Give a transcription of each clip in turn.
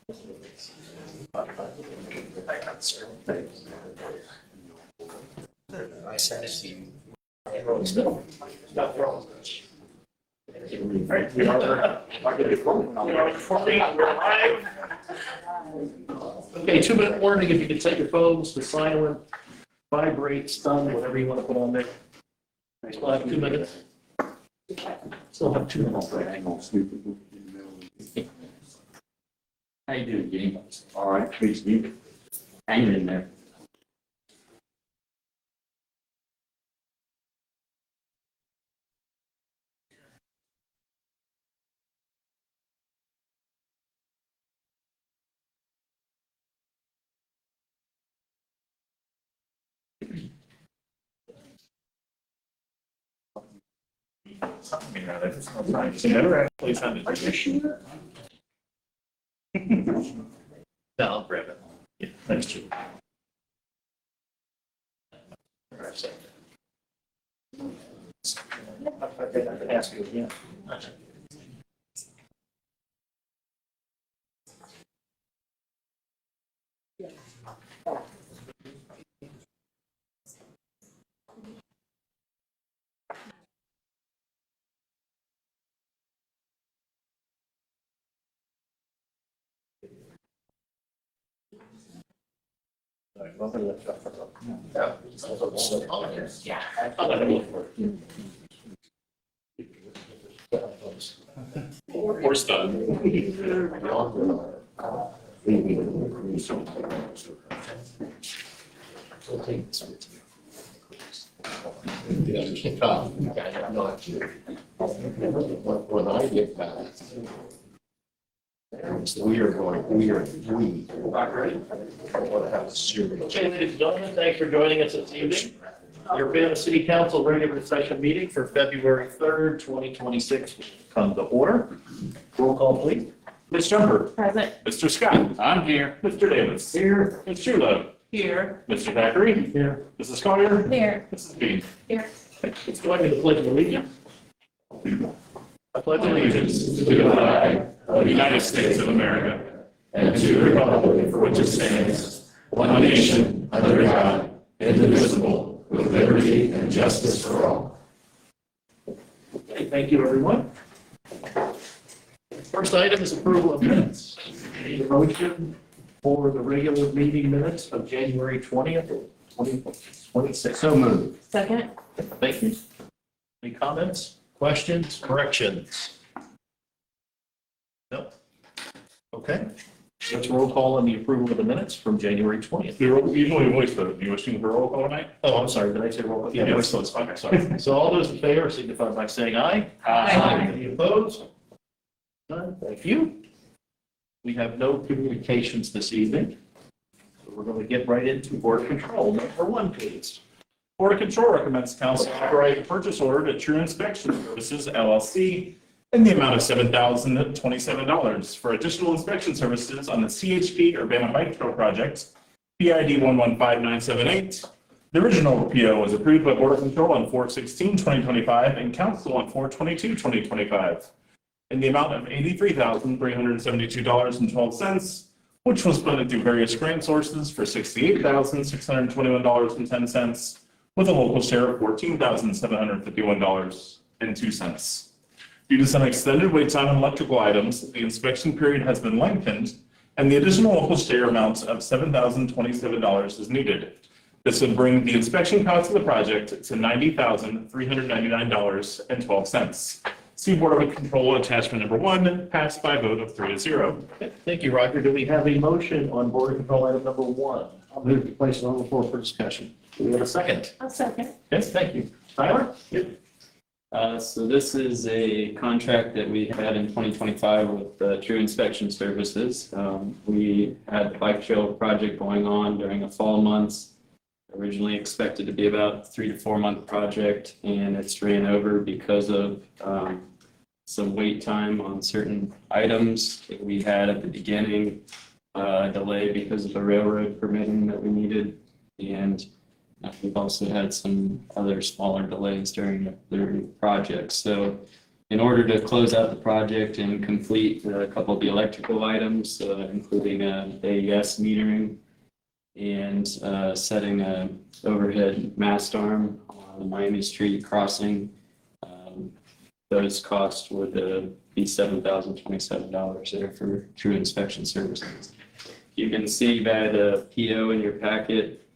I sent it to you. Right, we are we're live. Okay, 2-minute warning. If you can set your phones to silent, vibrate, stun, whatever you want to put on there. Still have 2 minutes. Still have 2 minutes. How you doing, James? All right, please, you hanging in there. Something rather, it's not time. So never actually found it. Are you sure? No, I'll grab it. Yeah, thanks, Jim. I can ask you again. We're stunned. When I get back, we are going, we want to have a series. Okay, ladies and gentlemen, thanks for joining us this evening. Your Urbana City Council regular session meeting for February 3rd, 2026 come to order. Roll call, please. Ms. Jumper. Present. Mr. Scott. I'm here. Mr. Davis. Here. Ms. Chulo. Here. Mr. Thackeray. Here. Mrs. Collier. Here. Mrs. Bean. Here. Let's go ahead and pledge of allegiance. I pledge Allegiance to the flag of the United States of America and to the republic for which it stands, one nation, under God, indivisible, with liberty and justice for all. Okay, thank you, everyone. First item is approval of minutes. Need a motion for the regular meeting minutes of January 20th, 2026. So moved. Second. Thank you. Any comments, questions, corrections? No? Okay. Let's roll call on the approval of the minutes from January 20th. Usually voice vote. Do you wish to for roll call tonight? Oh, I'm sorry. Did I say roll call? Yeah, voice vote's fine. Okay, sorry. So all those in favor signify by saying aye. Aye. Any opposed? None. Thank you. We have no communications this evening. So we're going to get right into board control. Number 1, please. Board of Control recommends council authorize a purchase order to True Inspection Services LLC in the amount of $7,027 for additional inspection services on the CHP Urbana Bike Trail project, PID 115978. The original PO was approved by Board of Control on 4/16/2025 and council on 4/22/2025 in the amount of $83,372.12, which was funded through various grant sources for $68,621.10, with a local share of $14,751.02. Due to some extended wait time on electrical items, the inspection period has been lengthened, and the additional local share amount of $7,027 is needed. This would bring the inspection cost of the project to $90,399.12. See Board of Control Attachment Number 1, passed by a vote of 3-0. Thank you, Roger. Do we have a motion on board control item number 1? I'll move to place it on the floor for discussion. Do we have a second? I'll second. Yes, thank you. Tyler? So this is a contract that we had in 2025 with True Inspection Services. We had the bike trail project going on during the fall months. Originally expected to be about a 3 to 4 month project, and it's ran over because of some wait time on certain items that we had at the beginning, delay because of the railroad permitting that we needed, and we've also had some other smaller delays during the project. So In order to close out the project and complete a couple of the electrical items, including AES metering and setting a overhead mast arm on the Miami Street crossing, those costs would be $7,027 there for true inspection services. You can see by the PO in your packet,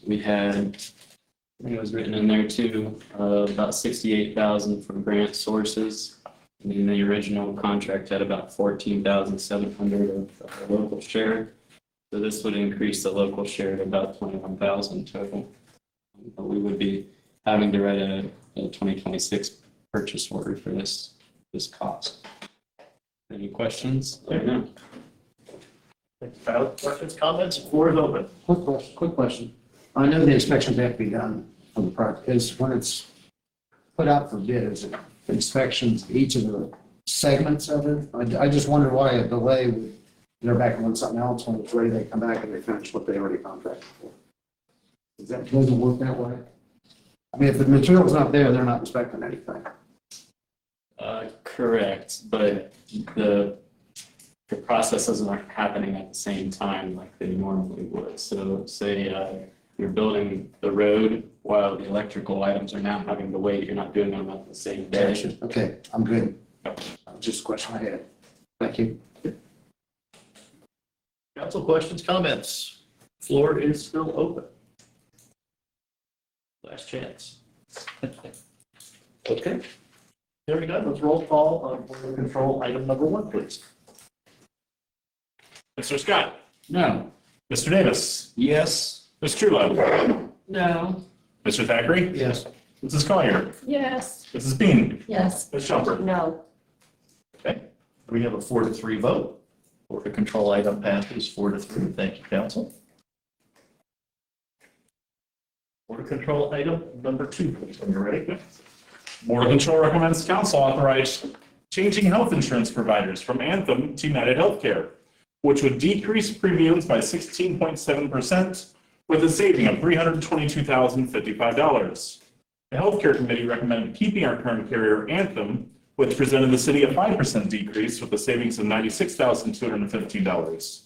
we had, I think it was written in there too, about $68,000 from grant sources. And then the original contract had about $14,700 of the local share. So this would increase the local share to about $21,000 total. But we would be having to write a 2026 purchase order for this cost. Any questions? Let me know. Thanks, Tyler. Questions, comments? Floor is open. Quick question. I know the inspections have to be done on the project, because when it's put out for bid, is it inspections, each of the segments of it? I just wonder why a delay, they're back on something else, when it's ready, they come back and they finish what they already contracted for. Doesn't work that way? I mean, if the material's not there, they're not inspecting anything. Correct, but the processes aren't happening at the same time like they normally would. So say you're building the road while the electrical items are now having to wait. You're not doing them at the same day. Okay, I'm good. Just a question I had. Thank you. Council questions, comments? Floor is still open. Last chance. Okay. Hearing none, let's roll call on board control item number 1, please. Mr. Scott, No. Mr. Davis, Yes. Ms. Trulo, No. Mr. Thackeray, Yes. Mrs. Collier, Yes. Mrs. Bean, Yes. Ms. Shumpert. No. Okay. We have a 4-3 vote. Board control item passes 4-3. Thank you, council. Board control item number 2, please, when you're ready. Board of Control recommends council authorize changing health insurance providers from Anthem to United Healthcare, which would decrease premiums by 16.7% with a saving of $322,055. The Healthcare Committee recommended keeping our current carrier, Anthem, which presented the city a 5% decrease with a savings of $96,215.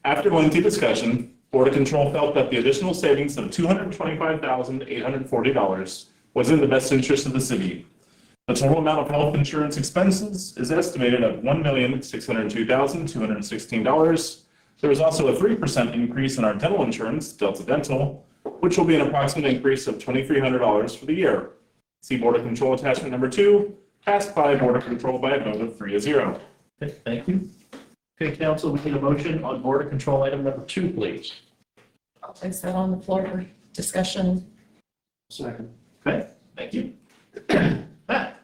After lengthy discussion, Board of Control felt that the additional savings of $225,840 was in the best interest of the city. The total amount of health insurance expenses is estimated at $1,602,216. There is also a 3% increase in our dental insurance, Delta Dental, which will be an approximate increase of $2,300 for the year. See Board of Control attachment number 2, passed by Board of Control by a vote of 3-0. Okay, thank you. Okay, council, we need a motion on board of control item number 2, please. I'll place that on the floor for discussion. Second. Okay, thank you. Matt?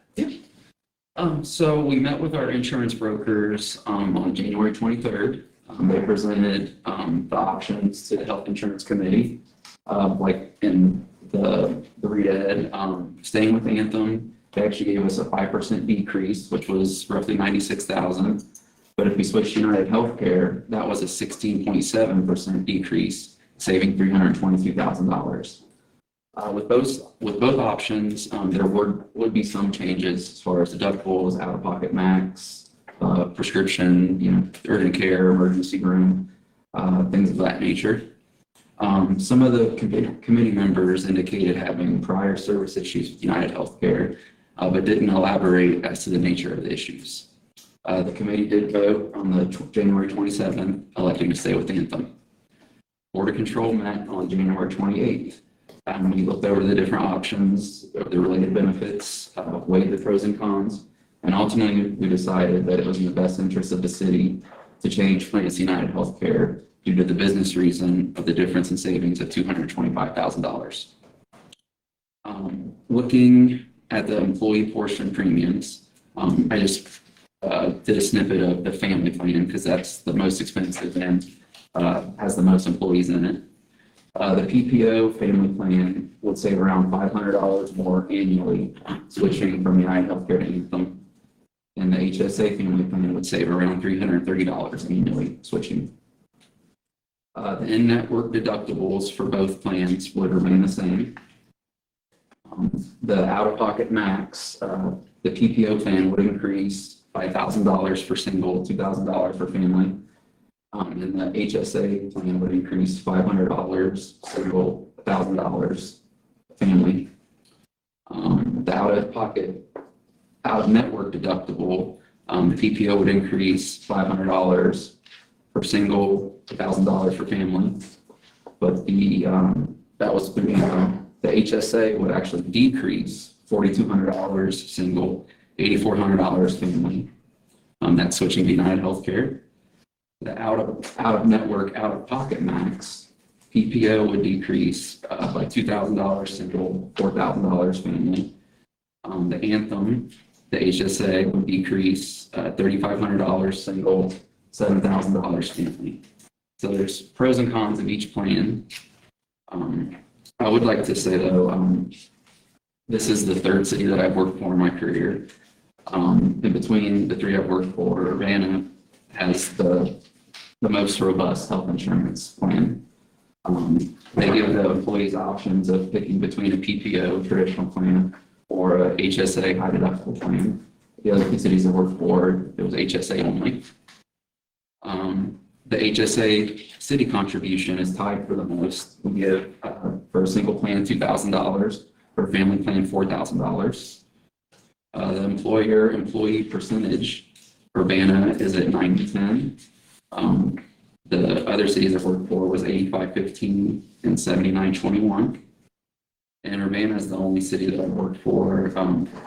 So we met with our insurance brokers on January 23rd. They presented the options to the Health Insurance Committee, like in the read, staying with Anthem. They actually gave us a 5% decrease, which was roughly $96,000. But if we switched to United Healthcare, that was a 16.7% decrease, saving $322,000. With both options, there would be some changes as far as deductibles, out-of-pocket max, prescription, urgent care, emergency room, things of that nature. Some of the committee members indicated having prior service issues with United Healthcare, but didn't elaborate as to the nature of the issues. The committee did vote on the January 27th, electing to stay with Anthem. Board of Control met on January 28th. We looked over the different options, the related benefits, weighed the pros and cons, and ultimately we decided that it was in the best interest of the city to change plans to United Healthcare due to the business reason of the difference in savings of $225,000. Looking at the employee portion premiums, I just did a snippet of the family plan because that's the most expensive and has the most employees in it. The PPO family plan would save around $500 more annually, switching from United Healthcare to Anthem. And the HSA family plan would save around $330 annually, switching. The in-network deductibles for both plans would remain the same. The out-of-pocket max The PPO plan would increase by $1,000 for single, $2,000 for family. And the HSA plan would increase $500 single, $1,000 family. The out-of-network deductible, the PPO would increase $500 for single, $1,000 for family. But that was the HSA would actually decrease $4,200 single, $8,400 family. That's switching to United Healthcare. The out-of-network, out-of-pocket max, PPO would decrease by $2,000 single, $4,000 family. The Anthem, the HSA would decrease $3,500 single, $7,000 family. So there's pros and cons of each plan. I would like to say though, this is the third city that I've worked for in my career. In between the three I've worked for, Urbana has the most robust health insurance plan. They give the employees options of picking between a PPO traditional plan or a HSA high deductible plan. The other two cities I worked for, it was HSA only. The HSA city contribution is tied for the most. We give for a single plan $2,000, for a family plan $4,000. The employer-employee percentage, Urbana is at 90-10. The other cities I've worked for was 85-15 and 79-21. And Urbana is the only city that I've worked for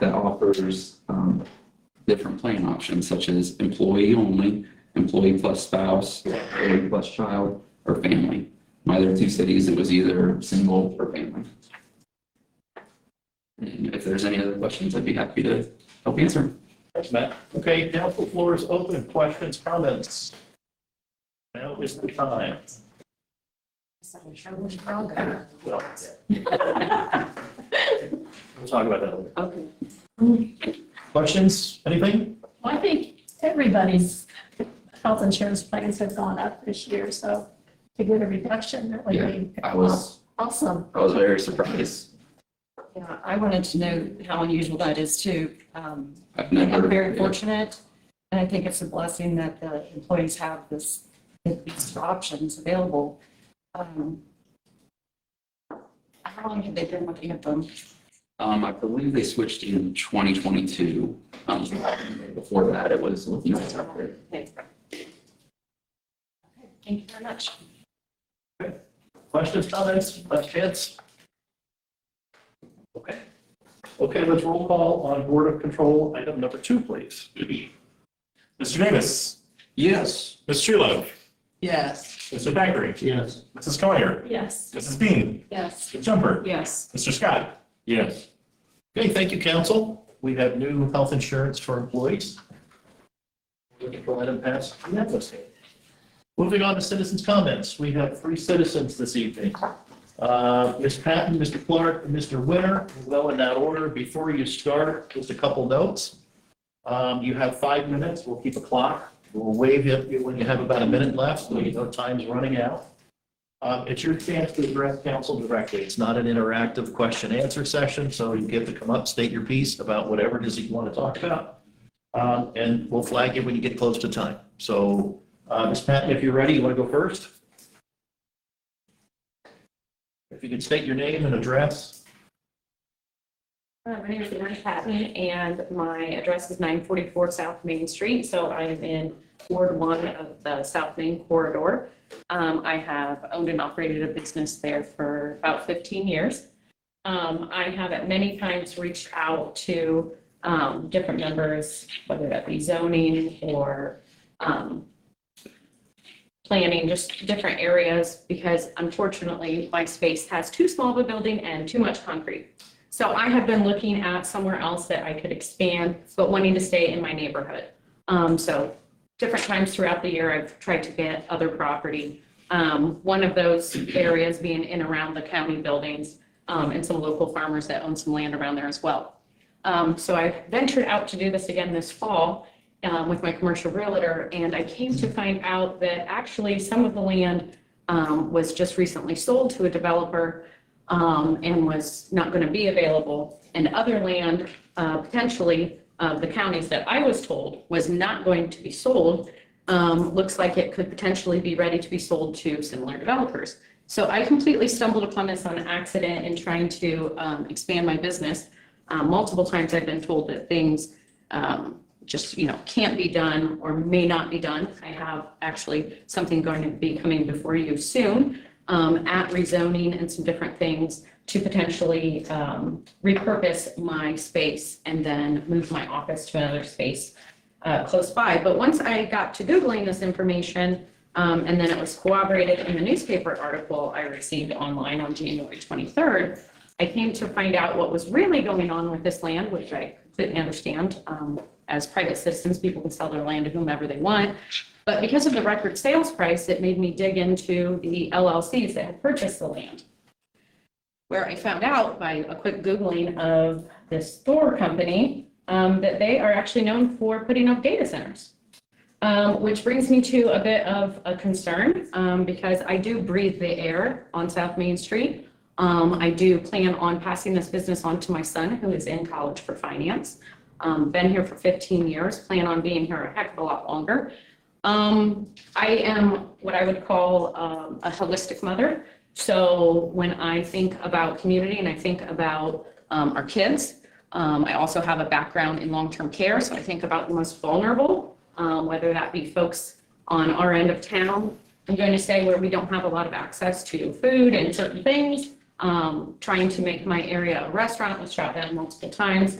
that offers different plan options, such as employee only, employee plus spouse, employee plus child, or family. My other two cities, it was either single or family. And if there's any other questions, I'd be happy to help answer them. Thanks, Matt. Okay, council floor is open. Questions, comments? Now is the time. Well, we'll talk about that later. Okay. Questions? Anything? Well, I think everybody's health insurance plans have gone up this year, so to get a reduction, that would be I was awesome. very surprised. Yeah, I wanted to know how unusual that is too. I've I'm never. very fortunate, and I think it's a blessing that the employees have these options available. How long have they been looking at them? I believe they switched in 2022. Before that, it was looking at separate. Thank you very much. Questions, comments? Last chance? Okay. Okay, let's roll call on Board of Control item number 2, please. Mr. Davis, Yes. Ms. Truelove, Yes. Mr. Thackeray, Yes. Mrs. Collier, Yes. Mrs. Bean, Yes. Ms. Jumper, Yes. Mr. Scott. Yes. Okay, thank you, council. We have new health insurance for employees. Looking for item pass unanimously. Moving on to citizens' comments. We have 3 citizens this evening. Ms. Patton, Mr. Clark, and Mr. Winter, well in that order. Before you start, just a couple notes. You have 5 minutes. We'll keep a clock. We'll wave you when you have about a minute left, so you know time's running out. It's your chance to address council directly. It's not an interactive question-answer session, so you get to come up, state your piece about whatever it is that you want to talk about. And we'll flag you when you get close to time. So, Ms. Patton, if you're ready, you want to go first? If you could state your name and address. My name is Erin Patton, and my address is 944 South Main Street. So I'm in Ward 1 of the South Main corridor. I have owned and operated a business there for about 15 years. I have at many times reached out to different members, whether that be zoning or planning, just different areas, because unfortunately my space has too small of a building and too much concrete. So I have been looking at somewhere else that I could expand, but wanting to stay in my neighborhood. So different times throughout the year, I've tried to get other property. One of those areas being in around the county buildings and some local farmers that own some land around there as well. So I ventured out to do this again this fall with my commercial realtor, and I came to find out that actually some of the land was just recently sold to a developer and was not going to be available, and other land potentially of the counties that I was told was not going to be sold, looks like it could potentially be ready to be sold to similar developers. So I completely stumbled upon this on accident in trying to expand my business. Multiple times I've been told that things just, can't be done or may not be done. I have actually something going to be coming before you soon at rezoning and some different things to potentially repurpose my space and then move my office to another space close by. But once I got to Googling this information, and then it was corroborated in the newspaper article I received online on January 23rd, I came to find out what was really going on with this land, which I completely understand. As private citizens, people can sell their land to whomever they want. But because of the record sales price, it made me dig into the LLCs that had purchased the land, where I found out by a quick Googling of this store company that they are actually known for putting up data centers. Which brings me to a bit of a concern because I do breathe the air on South Main Street. I do plan on passing this business on to my son, who is in college for finance. Been here for 15 years, plan on being here a heck of a lot longer. I am what I would call a holistic mother. So when I think about community and I think about our kids, I also have a background in long-term care. So I think about the most vulnerable, whether that be folks on our end of town, I'm going to say where we don't have a lot of access to food and certain things, trying to make my area a restaurant, was shot down multiple times.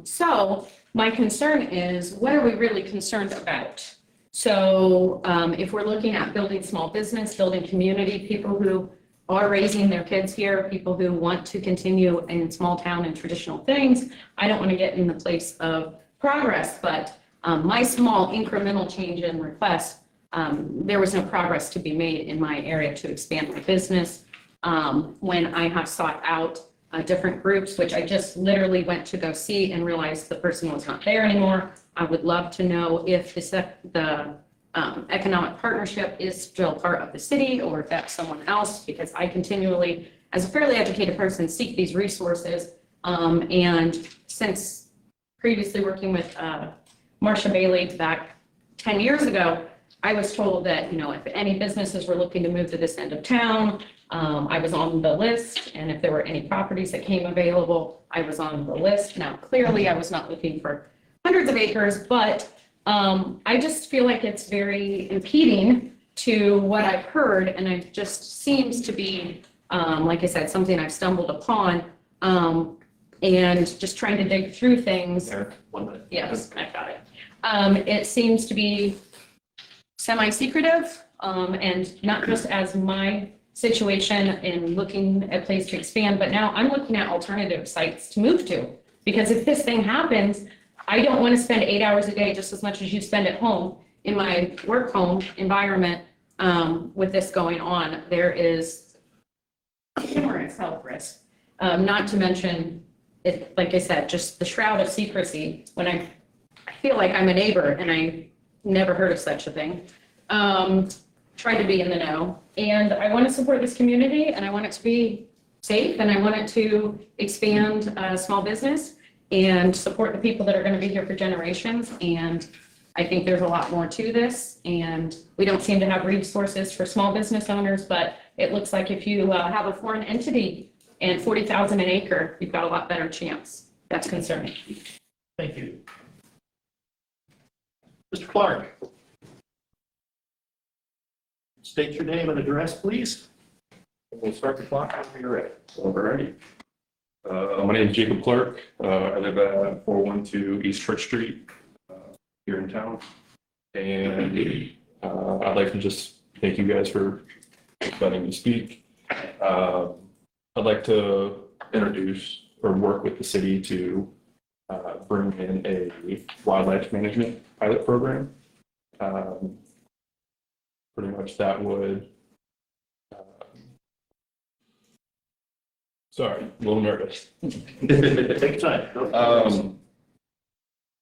So my concern is, what are we really concerned about? So if we're looking at building small business, building community, people who are raising their kids here, people who want to continue in small town and traditional things, I don't want to get in the place of progress, but my small incremental change in request, there was no progress to be made in my area to expand my business. When I have sought out different groups, which I just literally went to go see and realized the person was not there anymore. I would love to know if the economic partnership is still part of the city or if that's someone else, because I continually, as a fairly educated person, seek these resources. And since previously working with Marsha Bailey back 10 years ago, I was told that, if any businesses were looking to move to this end of town, I was on the list, and if there were any properties that came available, I was on the list. Now, clearly, I was not looking for hundreds of acres, but I just feel like it's very impeding to what I've heard, and it just seems to be, like I said, something I've stumbled upon, and just trying to dig through things. Eric, 1 minute. Yes, I got it. It seems to be semi-secretive, and not just as my situation in looking at place to expand, but now I'm looking at alternative sites to move to. Because if this thing happens, I don't want to spend 8 hours a day, just as much as you spend at home, in my work home environment with this going on. There is numerous health risks, not to mention, it, like I said, just the shroud of secrecy when I feel like I'm a neighbor and I never heard of such a thing. Try to be in the know. And I want to support this community, and I want it to be safe, and I want it to expand small business and support the people that are going to be here for generations. And I think there's a lot more to this, and we don't seem to have resources for small business owners, but it looks like if you have a foreign entity and 40,000 an acre, you've got a lot better chance. That's concerning. Thank you. Mr. Clark. State your name and address, please. We'll start the clock whenever you're ready. All right. My name is Jacob Clark. I live at 412 East Church Street here in town. And I'd like to just thank you guys for letting me speak. I'd like to introduce or work with the city to bring in a wildlife management pilot program. Pretty much that would, sorry, a little nervous. Take your time.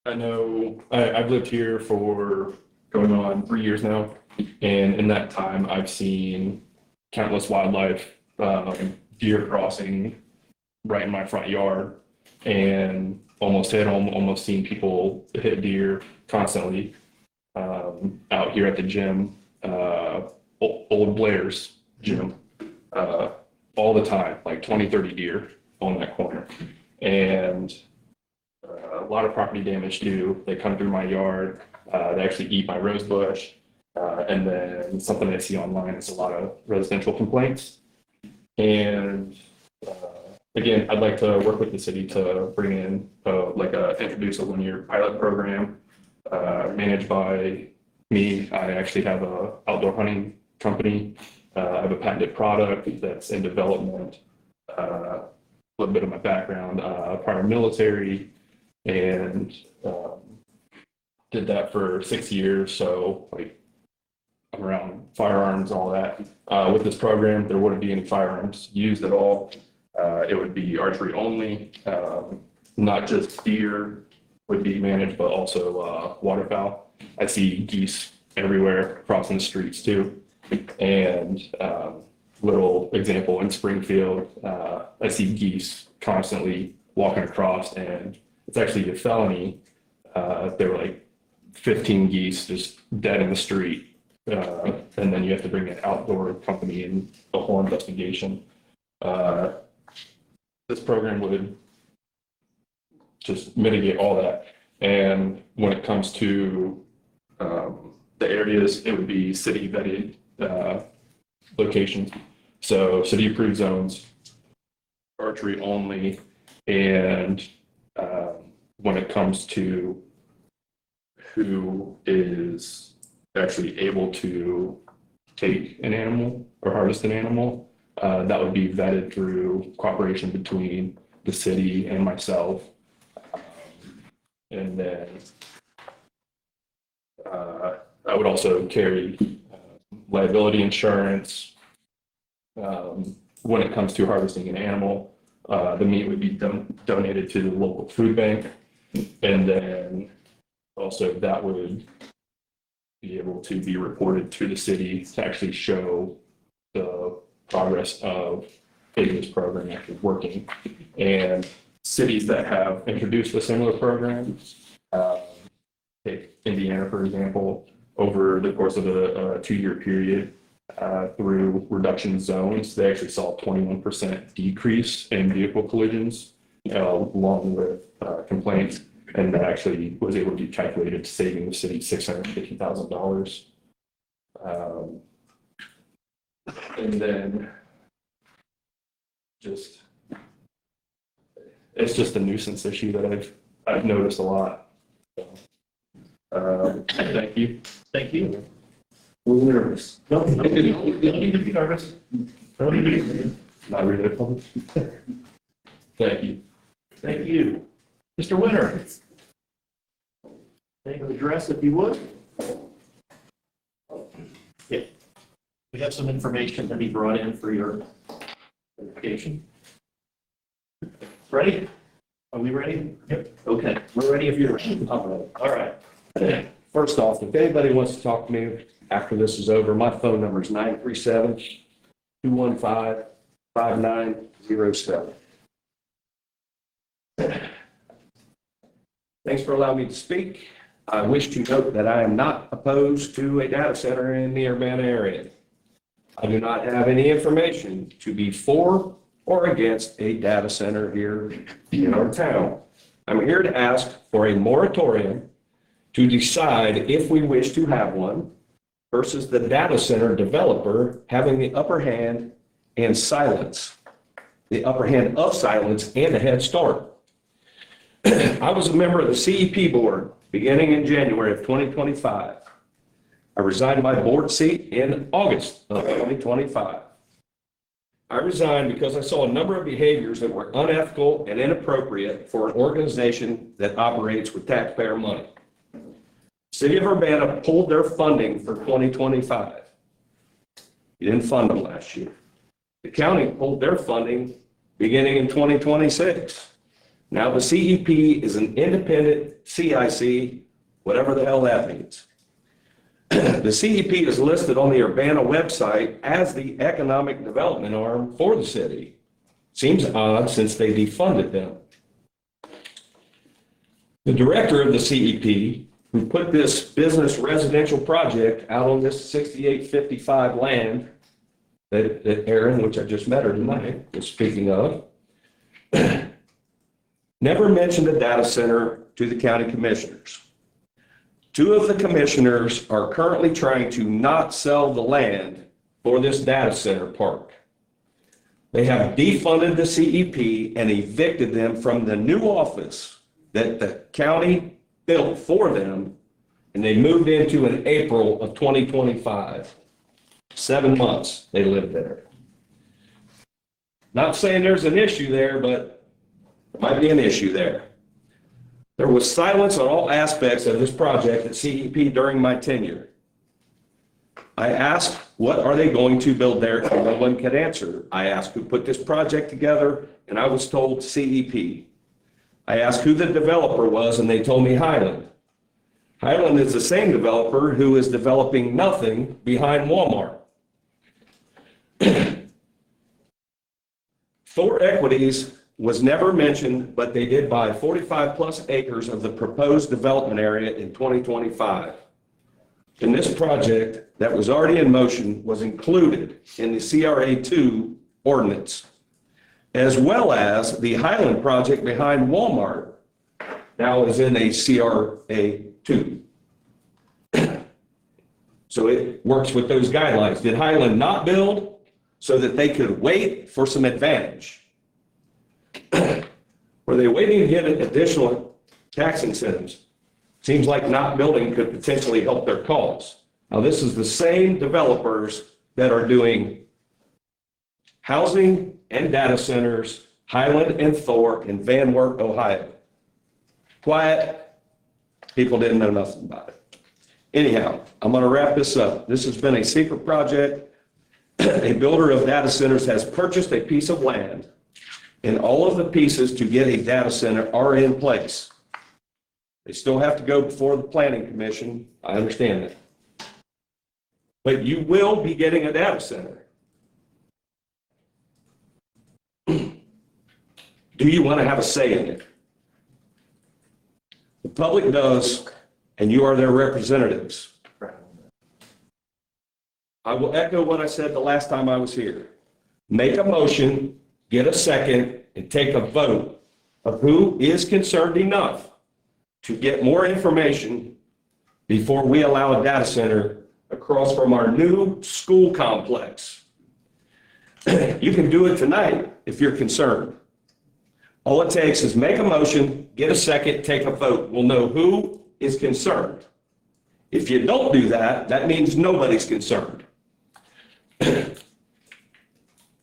I know I've lived here for going on 3 years now, and in that time I've seen countless wildlife, deer crossing right in my front yard, and almost hit them, almost seen people hit deer constantly. Out here at the gym, Old Blair's gym, all the time, like 20, 30 deer on that corner. And a lot of property damage too. They come through my yard, they actually eat my rose bush. And then something I see online is a lot of residential complaints. And again, I'd like to work with the city to bring in, introduce a 1-year pilot program managed by me. I actually have a outdoor hunting company. I have a patented product that's in development. A little bit of my background, prior military, and did that for 6 years. So like I'm around firearms, all that. With this program, there wouldn't be any firearms used at all. It would be archery only. Not just deer would be managed, but also waterfowl. I see geese everywhere crossing the streets too. And little example in Springfield, I see geese constantly walking across, and it's actually a felony. There were like 15 geese just dead in the street. And then you have to bring an outdoor company in a whole investigation. This program would just mitigate all that. And when it comes to the areas, it would be city vetted locations. So city approved zones, archery only. And when it comes to who is actually able to take an animal or harvest an animal, that would be vetted through cooperation between the city and myself. And then I would also carry liability insurance. When it comes to harvesting an animal, the meat would be donated to the local food bank. And then also that would be able to be reported to the city to actually show the progress of getting this program actually working. And cities that have introduced a similar program, take Indiana, for example, over the course of a 2-year period, through reduction zones, they actually saw a 21% decrease in vehicle collisions, along with complaints, and that actually was able to be calculated to saving the city $650,000. And then it's just a nuisance issue that I've noticed a lot. Thank you. Thank you. A little nervous. No, you don't need to be nervous. Don't need to be. Not really. Thank you. Thank you. Mr. Winter. Name and address if you would. Yeah. We have some information that he brought in for your verification. Ready? Are we ready? Yep. Okay, we're ready if you're ready. All All right. First off, if anybody wants to talk to me after this is over, my phone number is 937-215-5907. Thanks for allowing me to speak. I wish to note that I am not opposed to a data center in the Urbana area. I do not have any information to be for or against a data center here in our town. I'm here to ask for a moratorium to decide if we wish to have one versus the data center developer having the upper hand and silence, the upper hand of silence and a head start. I was a member of the CEP board beginning in January of 2025. I resigned my board seat in August of 2025. I resigned because I saw a number of behaviors that were unethical and inappropriate for an organization that operates with taxpayer money. City of Urbana pulled their funding for 2025. You didn't fund them last year. The county pulled their funding beginning in 2026. Now the CEP is an independent CIC, whatever the hell that means. The CEP is listed on the Urbana website as the economic development arm for the city. Seems odd since they defunded them. The director of the CEP, who put this business residential project out on this 6855 land that Erin, which I just met her tonight, was speaking of, never mentioned a data center to the county commissioners. Two of the commissioners are currently trying to not sell the land for this data center park. They have defunded the CEP and evicted them from the new office that the county built for them, and they moved into in April of 2025. 7 months they lived there. Not saying there's an issue there, but there might be an issue there. There was silence on all aspects of this project at CEP during my tenure. I asked, what are they going to build there? And no one could answer. I asked who put this project together, and I was told CEP. I asked who the developer was, and they told me Highland. Highland is the same developer who is developing nothing behind Walmart. Thor Equities was never mentioned, but they did buy 45 plus acres of the proposed development area in 2025. And this project that was already in motion was included in the CRA2 ordinance, as well as the Highland project behind Walmart now is in a CRA2. So it works with those guidelines. Did Highland not build so that they could wait for some advantage? Were they waiting to get additional tax incentives? Seems like not building could potentially help their cause. Now, this is the same developers that are doing housing and data centers, Highland and Thor in Van Wert, Ohio. Quiet, people didn't know nothing about it. Anyhow, I'm going to wrap this up. This has been a secret project. A builder of data centers has purchased a piece of land, and all of the pieces to get a data center are in place. They still have to go before the planning commission. I understand that. But you will be getting a data center. Do you want to have a say in it? The public does, and you are their representatives. I will echo what I said the last time I was here. Make a motion, get a second, and take a vote of who is concerned enough to get more information before we allow a data center across from our new school complex. You can do it tonight if you're concerned. All it takes is make a motion, get a second, take a vote. We'll know who is concerned. If you don't do that, that means nobody's concerned.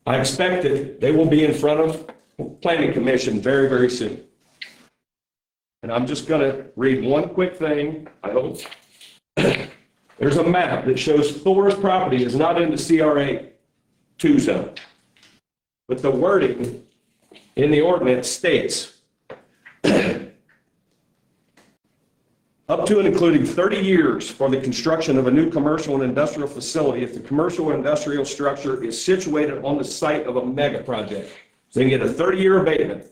I expect that they will be in front of Planning Commission very, very soon. And I'm just going to read one quick thing, I hope. There's a map that shows Thor's property is not in the CRA2 zone. But the wording in the ordinance states, up to and including 30 years for the construction of a new commercial and industrial facility if the commercial or industrial structure is situated on the site of a mega project. So they can get a 30-year abatement.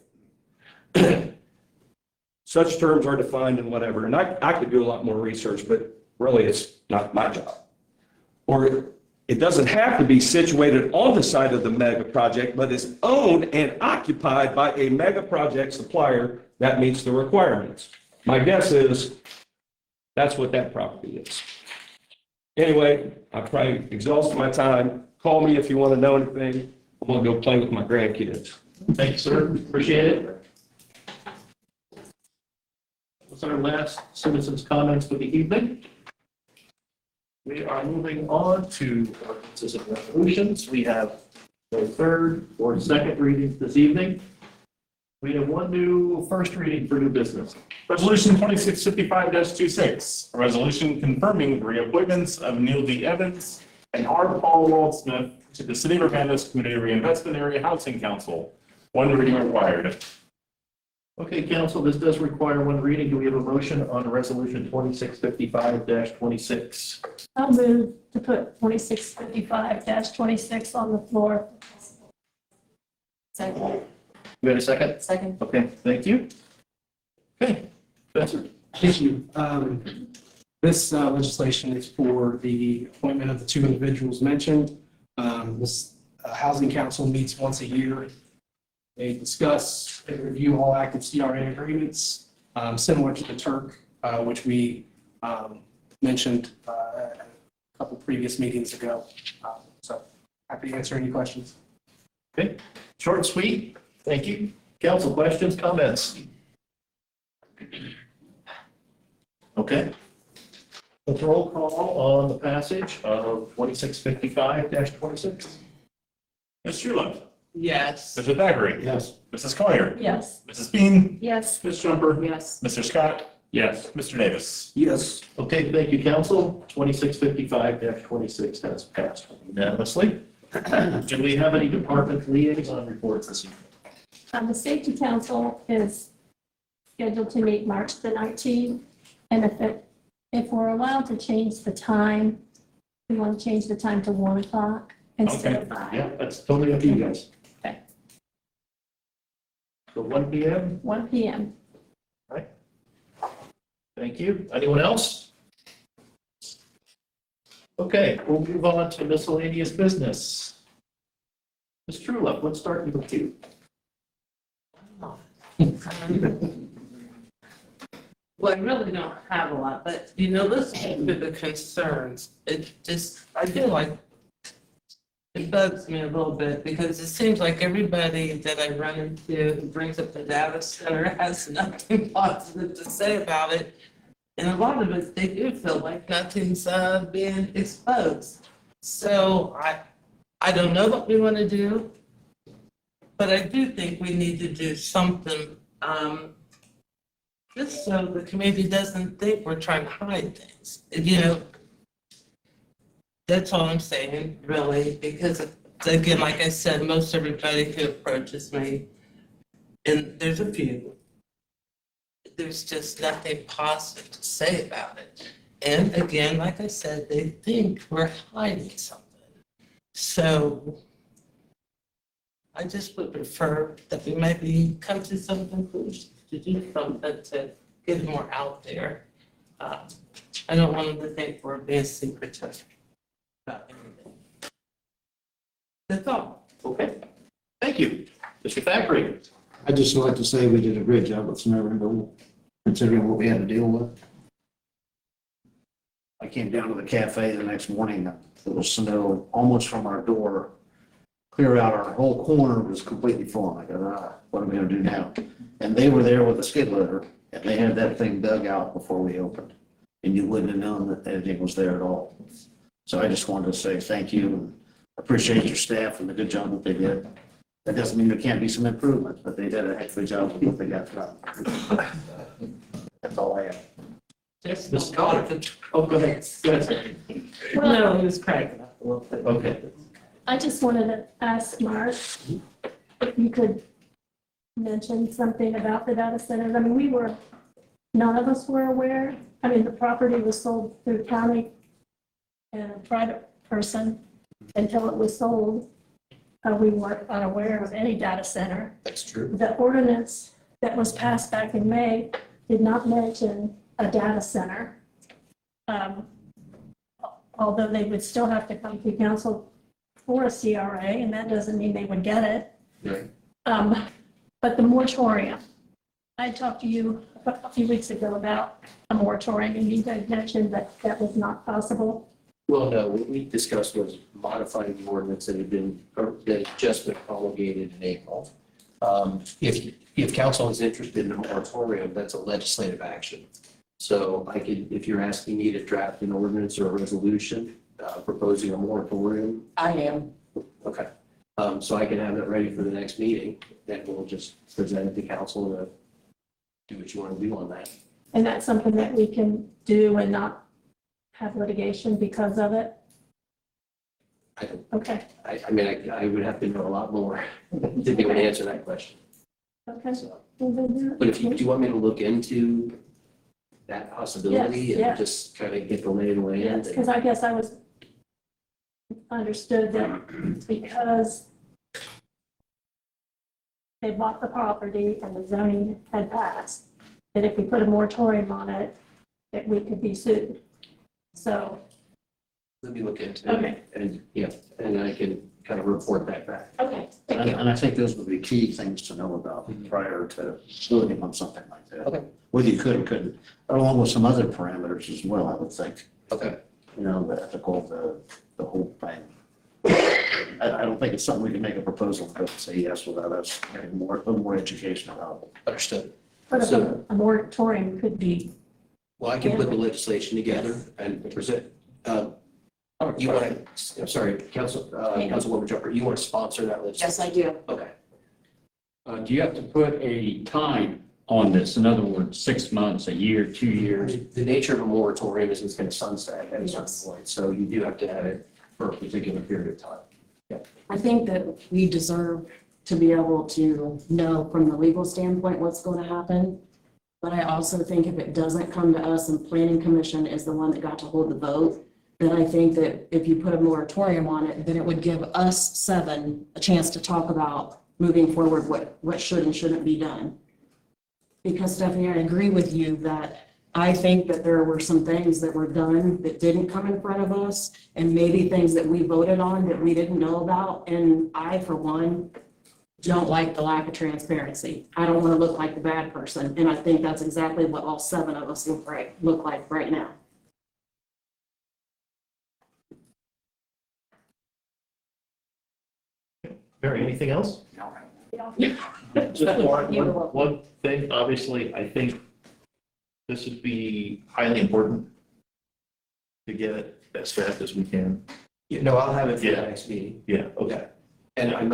Such terms are defined and whatever. And I could do a lot more research, but really it's not my job. Or it doesn't have to be situated on the site of the mega project, but is owned and occupied by a mega project supplier that meets the requirements. My guess is that's what that property is. Anyway, I've probably exhausted my time. Call me if you want to know anything. I'm going to go play with my grandkids. Thank you, sir. Appreciate it. That's our last citizens' comments for the evening. We are moving on to ordinances and resolutions. We have no third or second readings this evening. We have one new first reading for new business. Resolution 2655-26, a resolution confirming the reappointments of Neil D. Evans and R. Paul Waldsmith to the City of Urbana's Community Reinvestment Area Housing Council. One reading required. Okay, council, this does require one reading. Do we have a motion on resolution 2655-26? I'll move to put 2655-26 on the floor. Second. You got a second? Second. Okay, thank you. Okay, Spencer? Thank you. This legislation is for the appointment of the two individuals mentioned. This Housing Council meets once a year. They discuss and review all active CRA agreements, similar to the Turk, which we mentioned a couple previous meetings ago. So happy to answer any questions. Okay, short and sweet. Thank you. Council questions, comments? Okay. A roll call on the passage of 2655-26. Ms. Chulin, Yes. Mr. Thackeray, Yes. Mrs. Collier, Yes. Mrs. Bean, Yes. Ms. Jumper, Yes. Mr. Scott, Yes. Mr. Davis. Yes. Okay, thank you, council. 2655-26 has passed unanimously. Do we have any department liaison reports this evening? The Safety Council is scheduled to meet March the 19th. And if we're allowed to change the time, we want to change the time to 1 o'clock instead of 5. Yeah, that's totally up to you guys. Okay. So 1 PM? 1 PM. Thank you. Anyone else? Okay, we'll move on to miscellaneous business. Ms. Trulip, let's start with you. Well, I really don't have a lot, but listening to the concerns, I feel like it bugs me a little bit because it seems like everybody that I run into who brings up the data center has nothing positive to say about it. And a lot of it, they do feel like nothing's being exposed. So I don't know what we want to do, but I do think we need to do something just so the community doesn't think we're trying to hide things. That's all I'm saying, really, because again, like I said, most everybody who approaches me, and there's a few, there's just nothing positive to say about it. And again, like I said, they think we're hiding something. So I just would prefer that we maybe come to some conclusion to do something to get it more out there. I don't want them to think we're being secretive about anything. That's all. Okay, thank you. Mr. Thackeray? I'd just like to say we did a great job with snow removal, considering what we had to deal with. I came down to the cafe the next morning, there was snow almost from our door, clear out, our whole corner was completely full. I go, what are we gonna do now? And they were there with a skid loader, and they had that thing dug out before we opened. And you wouldn't have known that anything was there at all. So I just wanted to say thank you, and appreciate your staff and the good job that they did. That doesn't mean there can't be some improvements, but they did a heck of a job with what they got done. That's all I have. Just Ms. call Collier. it Oh, go ahead. Go ahead. No, it was cracking up a little bit. Okay. I just wanted to ask Mark if you could mention something about the data centers. I mean, none of us were aware. I mean, the property was sold through the county and a private person until it was sold. We weren't unaware of any data center. That's true. The ordinance that was passed back in May did not mention a data center. Although they would still have to come to council for a CRA, and that doesn't mean they would get it. Right. But the moratorium, I talked to you a few weeks ago about a moratorium, and you guys mentioned that that was not possible. Well, no, what we discussed was modifying the ordinance that had just been promulgated in April. If council is interested in a moratorium, that's a legislative action. So if you're asking me to draft an ordinance or a resolution proposing a moratorium. I am. Okay. So I can have that ready for the next meeting, then we'll just present it to council to do what you want to do on that. And that's something that we can do and not have litigation because of it? I don't, Okay, I mean, I would have to know a lot more to be able to answer that question. okay. So, but if you, do you want me to look into that possibility Yes, and yes. just kind of get the lay of the land? Yes, because I guess I was understood that because they bought the property and the zoning had passed, that if we put a moratorium on it, that we could be sued. So, Let me look into it. okay, And, yeah, and I can kind of report that back. okay, thank you. And I think those would be key things to know about prior to voting on something like that. Okay. Whether you could or couldn't, along with some other parameters as well, I would think. Okay. You know, the ethical, the whole thing. I don't think it's something we can make a proposal and go say yes without us getting a little more education about it. Understood. But So- a moratorium could be, Well, I can put the legislation together and present, you want to, I'm sorry, Councilwoman Jumper, you want to sponsor that legislation? Yes, I do. Okay. Do you have to put a time on this? In other words, 6 months, a year, 2 years? The nature of a moratorium is it's going to sunset at a Yes. certain point, so you do have to have it for a particular period of time. I think that we deserve to be able to know from the legal standpoint what's going to happen. But I also think if it doesn't come to us and planning commission is the one that got to hold the vote, then I think that if you put a moratorium on it, then it would give us 7 a chance to talk about moving forward what should and shouldn't be done. Because Stephanie, I agree with you that I think that there were some things that were done that didn't come in front of us, and maybe things that we voted on that we didn't know about. And I, for one, don't like the lack of transparency. I don't want to look like the bad person, and I think that's exactly what all 7 of us look like right now. Barry, anything else? yeah, Just one thing, obviously, I think this would be highly important to get it as fast as we can. You know, I'll have it for the Yeah. next meeting. Yeah, okay. And Aaron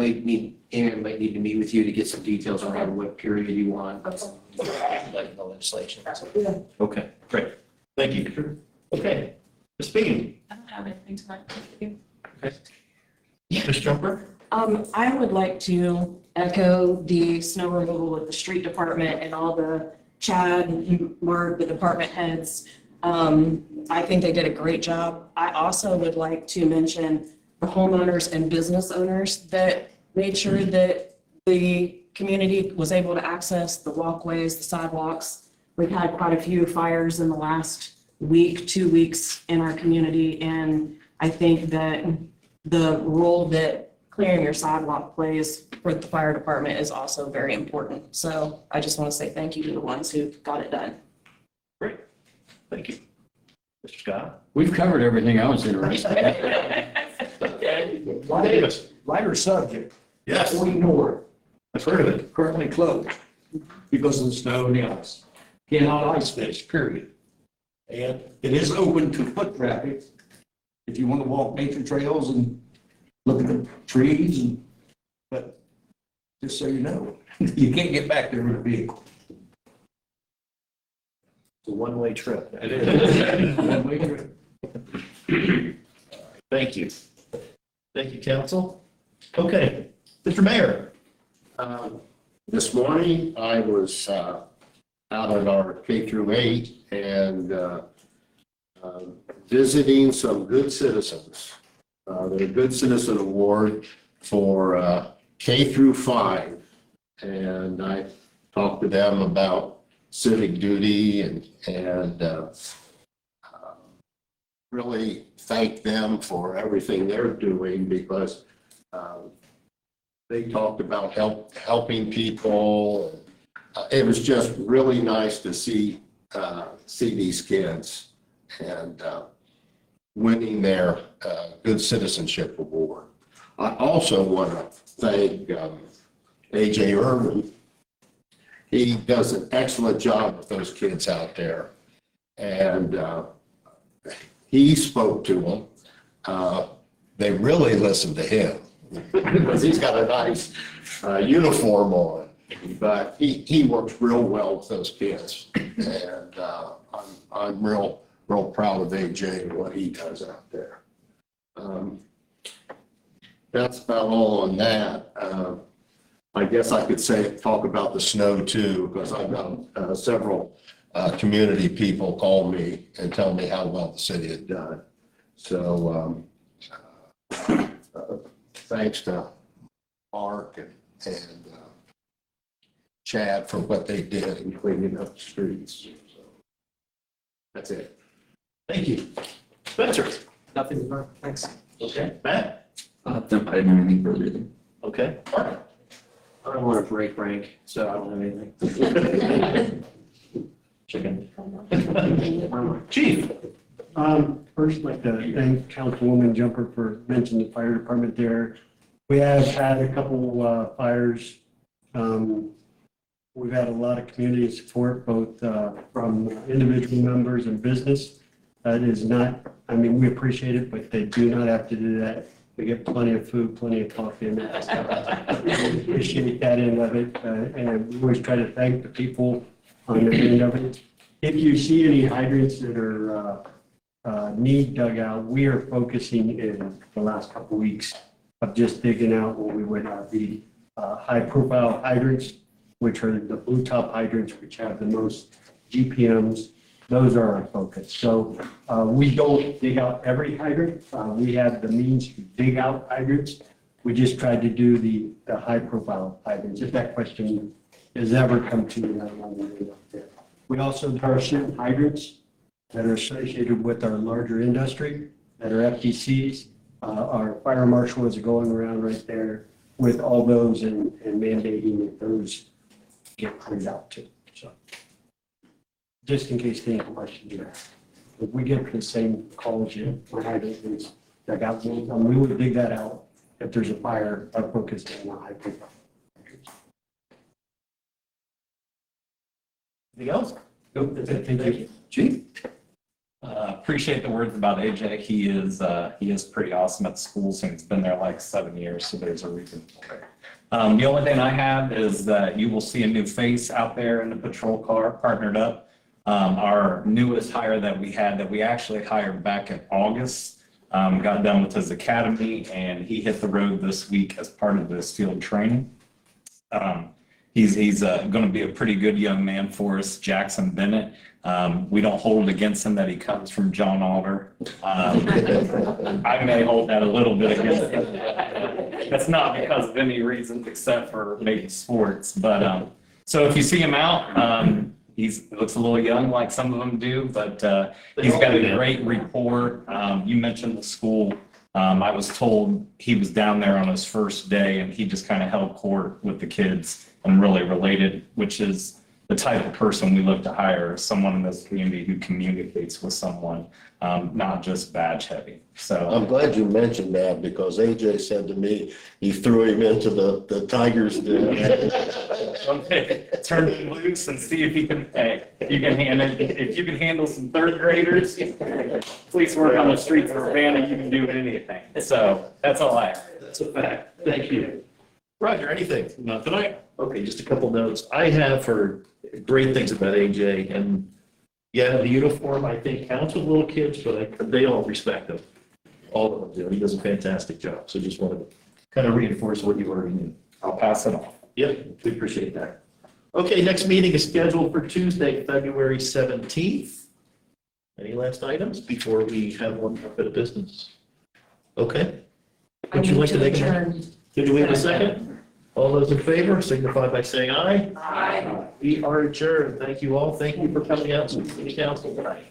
might need to meet with you to get some details around what period you want, like the legislation. Okay, great. Thank you. Okay, Ms. Bean, I don't have anything tonight. Thank you. Ms. Jumper? I would like to echo the snow removal with the street department and all the Chad and Mark, the department heads. I think they did a great job. I also would like to mention the homeowners and business owners that made sure that the community was able to access the walkways, the sidewalks. We've had quite a few fires in the last week, 2 weeks in our community, and I think that the role that clearing your sidewalk plays for the fire department is also very important. So I just want to say thank you to the ones who got it done. Great. Thank you. Mr. Scott? We've covered everything I was interested in. Davis? Lighter subject. Yes, 40 North, I've heard of it. currently closed because of the snow and the ice. Cannot ice fish, period. And it is open to foot traffic if you want to walk nature trails and look at the trees but just so you know, you can't get back there with a vehicle. It's a one-way trip. It is. One-way trip. Thank you. Thank you, council. Okay, Mr. Mayor? This morning, I was out at our K through 8 and visiting some good citizens. The Good Citizen Award for K through 5. And I talked to them about civic duty and really thank them for everything they're doing because they talked about helping people. It was just really nice to see these kids and winning their Good Citizenship Award. I also want to thank A.J. Urban. He does an excellent job with those kids out there. And he spoke to them. They really listened to him because he's got a nice uniform on. But he works real well with those kids. And I'm real proud of AJ and what he does out there. That's about all on that. I guess I could talk about the snow too, because I've got several community people call me and tell me how well the city had done. So thanks to Mark and Chad for what they did in cleaning up the streets. So, that's it. Thank you. Spencer? Nothing, Mark. Thanks. Okay. Matt? I didn't have anything further than. Okay. Mark? I don't want to break rank, so I don't have anything. Chicken. Chief? First, I'd like to thank Councilwoman Jumper for mentioning the fire department there. We have had a couple fires. We've had a lot of community support, both from individual members and business. That is not, I mean, we appreciate it, but they do not have to do that. We get plenty of food, plenty of coffee, and that stuff. We appreciate that end of it, and we always try to thank the people on the end of it. If you see any hydrants that are need dug out, we are focusing in the last couple of weeks of just digging out what we would the high-profile hydrants, which are the blue top hydrants, which have the most GPMs. Those are our focus. So we don't dig out every hydrant. We have the means to dig out hydrants. We just tried to do the high-profile hydrants. If that question has ever come to you, we also, there are certain hydrants that are associated with our larger industry that are FTCs. Our fire marshal is going around right there with all those and mandating that those get cleared out too. So just in case they have questions there. If we get the same calls in, for hydrants, that got, we would dig that out. If there's a fire, our focus is on high profile. Anything else? Nope, that's it. Thank you. Chief? Appreciate the words about AJ. He is pretty awesome at the schools and he's been there like 7 years, so there's a reason for it. The only thing I have is that you will see a new face out there in the patrol car partnered up. Our newest hire that we actually hired back in August, got done with his academy and he hit the road this week as part of this field training. He's going to be a pretty good young man for us, Jackson Bennett. We don't hold against him that he comes from John Alder. I may hold that a little bit against him. That's not because of any reasons except for maybe sports. But so if you see him out, he looks a little young like some of them do, but he's got a great rapport. You mentioned the school. I was told he was down there on his first day and he just kind of held court with the kids and really related, which is the type of person we look to hire, someone in this community who communicates with someone, not just badge heavy. So I'm glad you mentioned that because AJ said to me, he threw him into the Tigers den. turn him loose and see if he can, if you can handle some third graders, please work on the streets of Urbana, you can do anything. So that's all I have. That's a fact. Thank you. Roger, anything? Not tonight. Okay, just a couple notes. I have heard great things about AJ and yeah, the uniform I think counts with little kids, but they all respect him. All of them do. He does a fantastic job. So just wanted to kind of reinforce what you already knew. I'll pass it on. Yep, we appreciate that. Okay, next meeting is scheduled for Tuesday, February 17th. Any last items before we have one bit of business? Okay. Would you like to make a Did we have a second? All those in favor signify by saying aye. Aye. We are adjourned. Thank you all. Thank you for coming out to the city council tonight.